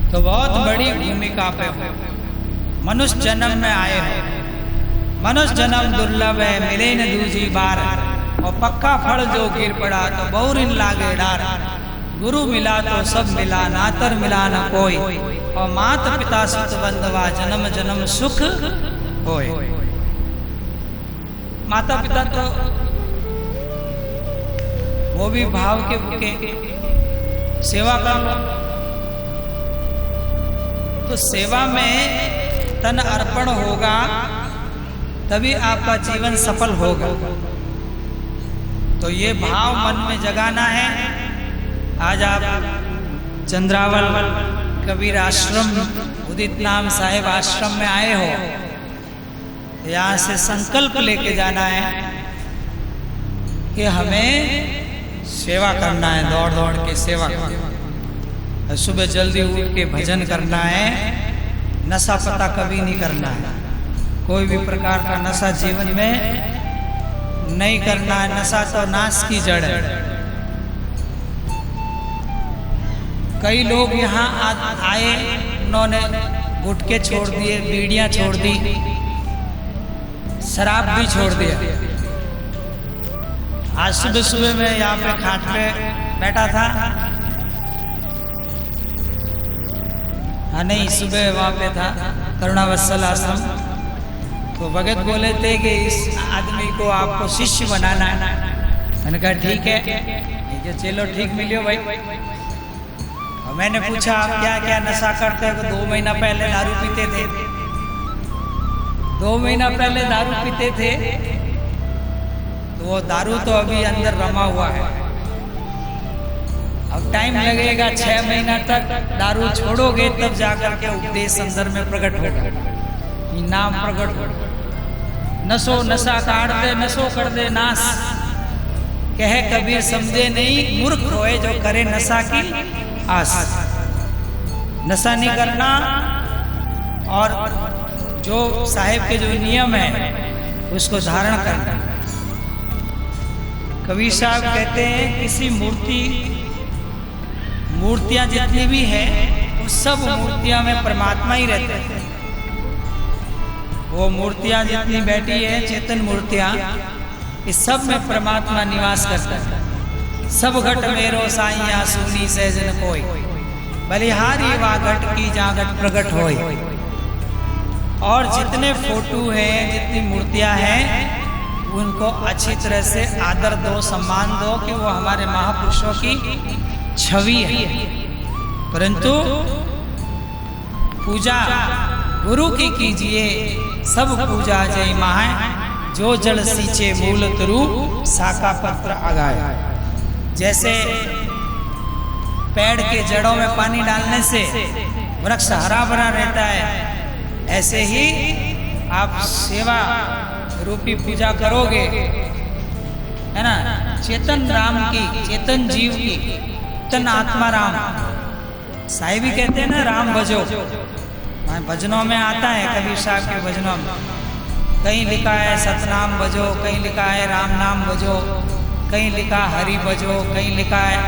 तो बहुत बड़ी भूमिका पे हो। मनुष्य जन्म में आए हो, मनुष्य जन्म दुर्लभ है, मिले न दूजी बार। और पक्का फल जो गिर पड़ा तो बहुरिन लागे डार। गुरु मिला तो सब मिला, नातर मिला न कोई। और मात पिता सुत बंधवा, जन्म जन्म सुख होए। माता पिता तो वो भी भाव के भूखे, सेवा कर लो। तो सेवा में तन अर्पण होगा तभी आपका जीवन सफल होगा। तो ये भाव मन में जगाना है। आज आप चंद्रावल कबीर आश्रम उदित नाम साहेब आश्रम में आए हो, यहाँ से संकल्प लेके जाना है कि हमें सेवा करना है, दौड़ दौड़ के सेवा करना है। सुबह जल्दी उठ के भजन करना है। नशा पता कभी नहीं करना है, कोई भी प्रकार का नशा जीवन में नहीं करना है। नशा तो नाश की जड़ है। कई लोग यहाँ आए, उन्होंने गुटखे छोड़ दिए, बीड़ियाँ छोड़ दी, शराब भी छोड़ दिया। आज सुबह सुबह मैं यहाँ पे खाट पे बैठा था। हाँ नहीं, सुबह वहाँ पे था करुणावत्सल आश्रम। तो भगत बोले थे कि इस आदमी को आपको शिष्य बनाना है। मैंने कहा ठीक है, चलो ठीक मिलियो भाई। और मैंने पूछा आप क्या क्या नशा करते हो? 2 महीना पहले दारू पीते थे। 2 महीना पहले दारू पीते थे, तो वो दारू तो अभी अंदर रमा हुआ है। अब टाइम लगेगा, 6 महीना तक दारू छोड़ोगे तब जाकर के उपदेश अंदर में प्रकट होगा, नाम प्रकट होगा। नशो नशा काट दे, नशो कर दे नाश, कहे कबीर समझे नहीं, मूर्ख होए जो करे नशा की आस। नशा नहीं करना, और जो साहेब के जो नियम है उसको धारण करना। कबीर साहब कहते हैं किसी मूर्तियां जितनी भी हैं उस सब मूर्तियां में परमात्मा ही रहते हैं। वो मूर्तियां जितनी बैठी है, चेतन मूर्तियां, इस सब में परमात्मा निवास करता है। सब घट मेरो साइया सुनी सहजन कोई, बलिहारी वा घट की जहाँ घट प्रकट होय। और जितने फोटो हैं, जितनी मूर्तियां हैं, उनको अच्छी तरह से आदर दो, सम्मान दो कि वो हमारे महापुरुषों की छवि है। परंतु पूजा गुरु की कीजिए, सब पूजा जय माहे, जो जल सींचे मूल तरु, साका पत्र आगाए। जैसे पेड़ के जड़ों में पानी डालने से वृक्ष हरा भरा रहता है, ऐसे ही आप सेवा रूपी पूजा करोगे, है ना। चेतन राम की, चेतन जीव की, चेतन आत्मा राम। साईं भी कहते हैं ना, राम भजो। भजनों में आता है, कबीर साहब के भजनों में कहीं लिखा है सतनाम भजो, कहीं लिखा है राम नाम भजो, कहीं लिखा हरि भजो, कहीं लिखा है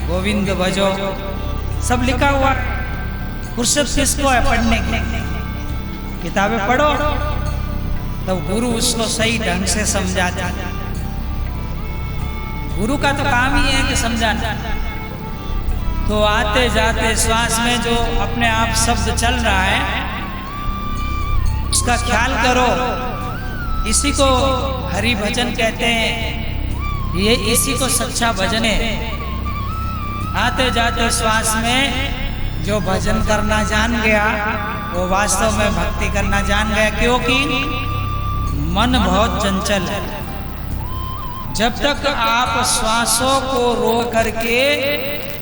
गोविंद भजो। सब लिखा हुआ। फुर्सत किसको है पढ़ने की? किताबें पढ़ो तब गुरु उसको सही ढंग से समझाता। गुरु का तो काम ही है कि समझाना। तो आते जाते श्वास में जो अपने आप शब्द चल रहा है उसका ख्याल करो। इसी को हरि भजन कहते हैं, ये इसी को सच्चा भजन है। आते जाते श्वास में जो भजन करना जान गया वो वास्तव में भक्ति करना जान गया, क्योंकि मन बहुत चंचल है। जब तक आप श्वासों को रोक करके,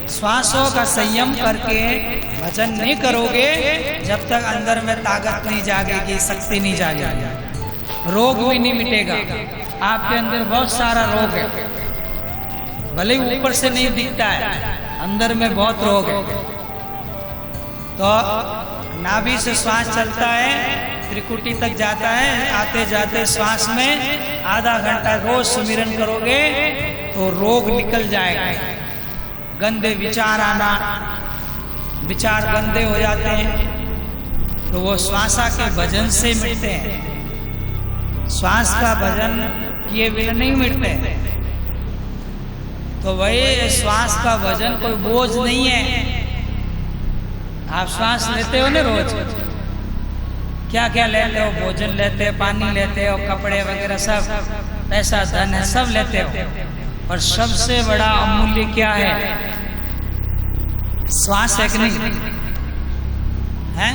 श्वासों का संयम करके भजन नहीं करोगे, जब तक अंदर में ताकत नहीं जागेगी, शक्ति नहीं जागेगी, रोग भी नहीं मिटेगा। आपके अंदर बहुत सारा रोग है, भले ही ऊपर से नहीं दिखता है, अंदर में बहुत रोग है। तो नाभि से श्वास चलता है, त्रिकुटी तक जाता है। आते जाते श्वास में आधा घंटा रोज सुमिरन करोगे तो रोग निकल जाएगा। गंदे विचार आना, विचार गंदे हो जाते हैं तो वो श्वासा के भजन से मिटते हैं। श्वास का भजन किए बिना नहीं मिटते हैं। तो वही श्वास का भजन कोई बोझ नहीं है। आप श्वास लेते हो ना रोज, क्या क्या लेते हो? भोजन लेते हो, पानी लेते हो, कपड़े वगैरह सब, पैसा धन है सब लेते हो, पर सबसे बड़ा अमूल्य क्या है? श्वास है कि नहीं है?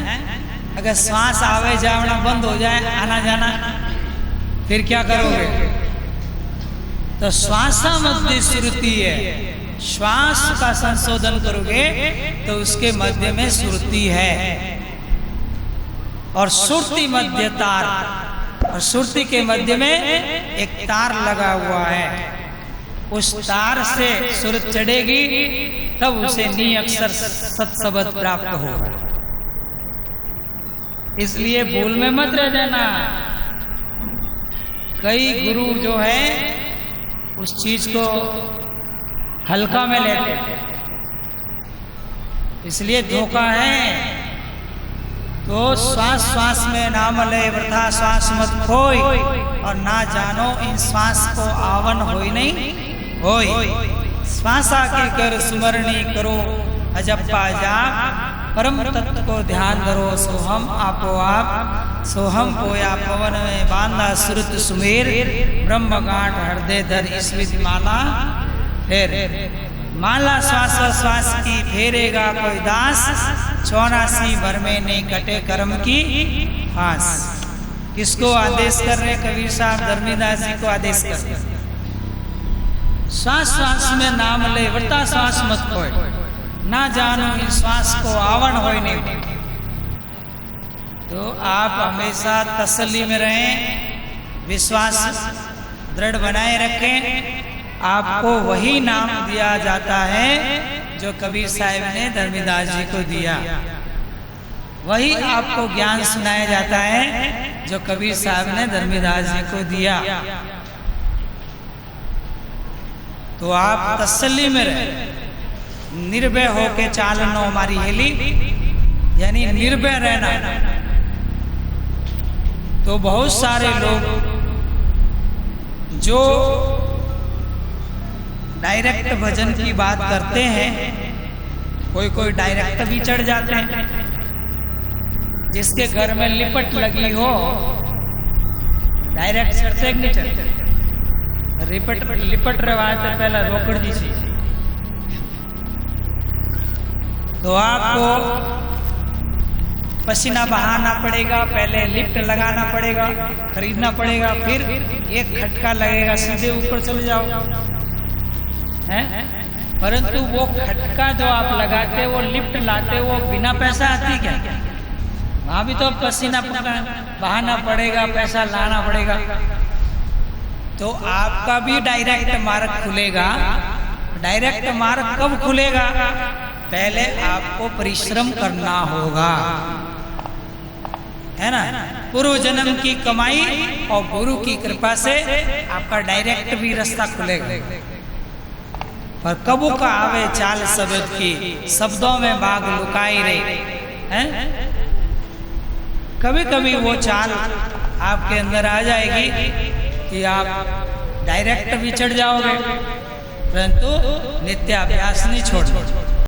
अगर श्वास आवे जावना बंद हो जाए, आना जाना, फिर क्या करोगे? तो श्वासा मध्य श्रुति है। श्वास का संशोधन करोगे तो उसके मध्य में श्रुति है, और श्रुति मध्य तार, और श्रुति के मध्य में एक तार लगा हुआ है। उस तार से सुर चढ़ेगी तब उसे नी अक्षर सत्शब्द प्राप्त होगा। इसलिए भूल में मत रह जाना। कई गुरु जो है उस चीज को हल्का में लेते हैं, इसलिए धोखा है। तो श्वास श्वास में नाम ले वृथा श्वास मत खोई, और ना जानो इन श्वास को आवन होई नहीं होई। श्वासा की कर स्मरणी करो अजप्पा जाप, परम तत्व को ध्यान धरो सोहम आपो आप। सोहम पोया पवन में बांधा श्रुत सुमेर, ब्रह्म गांठ हृदय धर ईश्वित माला फेर। माला श्वास श्वास की फेरेगा कोई दास, 84 भर में नहीं कटे कर्म की फांस। किसको आदेश कर रहे? कबीर साहब धर्मीदास जी को आदेश कर रहे। श्वास श्वास में नाम ले वृथा श्वास मत खोए, ना जानो इन श्वास को आवरण होए नहीं। तो आप हमेशा तसल्ली में रहें, विश्वास दृढ़ बनाए रखें। आपको वही नाम दिया जाता है जो कबीर साहब ने धर्मीदास जी को दिया। वही आपको ज्ञान सुनाया जाता है जो कबीर साहब ने धर्मीदास जी को दिया। तो आप तसल्ली में रहे, निर्भय होके चालनो हमारी हेली, यानी निर्भय रहना। तो बहुत सारे लोग जो डायरेक्ट भजन की बात करते हैं, कोई डायरेक्ट भी चढ़ जाते हैं। जिसके घर में लिपट लगी हो, डायरेक्ट चढ़ते नहीं चढ़ते। लिपट रहा तो पहला रोकड़ दीजिए। तो आपको पसीना बहाना पड़ेगा, पहले लिफ्ट लगाना पड़ेगा, खरीदना पड़ेगा, फिर एक खटका लगेगा, सीधे ऊपर चले जाओ है। परंतु वो खटका जो आप लगाते, वो लिफ्ट लाते, वो बिना पैसा आती क्या? वहां भी तो पसीना बहाना पड़ेगा, पैसा लाना पड़ेगा। तो आपका भी डायरेक्ट मार्ग खुलेगा। डायरेक्ट मार्ग कब खुलेगा? पहले आपको परिश्रम करना होगा, है ना। पूर्व जन्म की कमाई और गुरु की कृपा से आपका डायरेक्ट भी रास्ता खुलेगा। पर कबू का आवे चाल शब्द की, शब्दों में बाग लुकाई रही है। कभी कभी वो चाल आपके अंदर आ जाएगी कि आप डायरेक्ट भी चढ़ जाओगे, परंतु नित्याभ्यास नहीं छोड़ना।